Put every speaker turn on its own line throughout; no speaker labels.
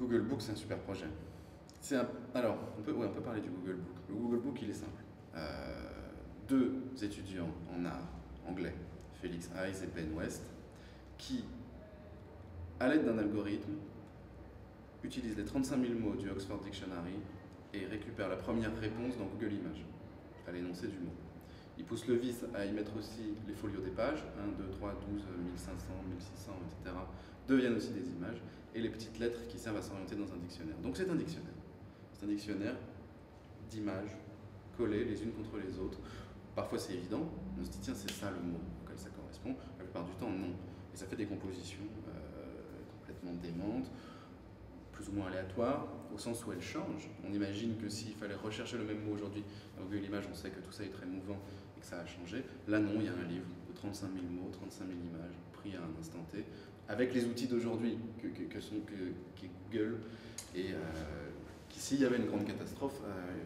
Google Book, c'est un super projet. Alors, on peut parler du Google Book. Le Google Book, il est simple. Deux étudiants en art anglais, Felix Hayes et Ben West, qui, à l'aide d'un algorithme, utilisent les 35 000 mots du Oxford Dictionary et récupèrent la première réponse dans Google Images, à l'énoncé du mot. Ils poussent le vice à y mettre aussi les folios des pages, 1, 2, 3, 12, 1500, 1600, etc., deviennent aussi des images, et les petites lettres qui servent à s'orienter dans un dictionnaire. Donc c'est un dictionnaire. C'est un dictionnaire d'images collées les unes contre les autres. Parfois c'est évident, on se dit tiens c'est ça le mot auquel ça correspond, la plupart du temps non. Et ça fait des compositions complètement démentes, plus ou moins aléatoires, au sens où elles changent. On imagine que s'il fallait rechercher le même mot aujourd'hui à Google Images, on sait que tout ça est très mouvant et que ça a changé. Là non, il y a un livre de 35 000 mots, 35 000 images, pris à un instant T, avec les outils d'aujourd'hui qu'est Google, et qui s'il y avait une grande catastrophe,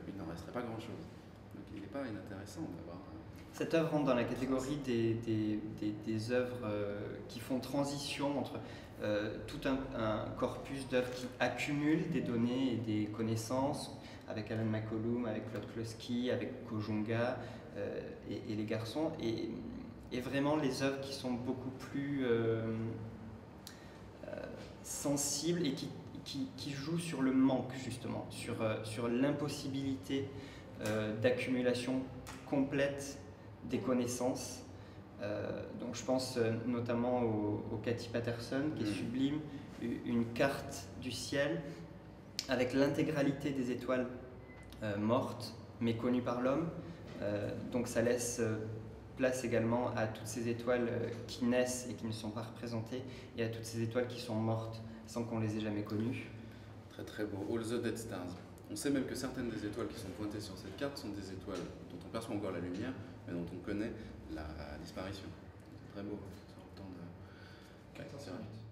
il n'en resterait pas grand-chose. Donc il n'est pas inintéressant d'avoir...
Cette œuvre rentre dans la catégorie des œuvres qui font transition entre tout un corpus d'œuvres qui accumulent des données et des connaissances, avec Alan McCollum, avec Claude Kloski, avec Kojunga et les garçons, et vraiment les œuvres qui sont beaucoup plus sensibles et qui jouent sur le manque, justement, sur l'impossibilité d'accumulation complète des connaissances. Donc je pense notamment au Cathy Paterson qui est sublime, une carte du ciel avec l'intégralité des étoiles mortes mais connues par l'homme. Donc ça laisse place également à toutes ces étoiles qui naissent et qui ne sont pas représentées, et à toutes ces étoiles qui sont mortes sans qu'on les ait jamais connues.
Très très beau. All the Dead Stars. On sait même que certaines des étoiles qui sont pointées sur cette carte sont des étoiles dont on perçoit encore la lumière, mais dont on connaît la disparition. C'est très beau, sur le temps de... 14 minutes.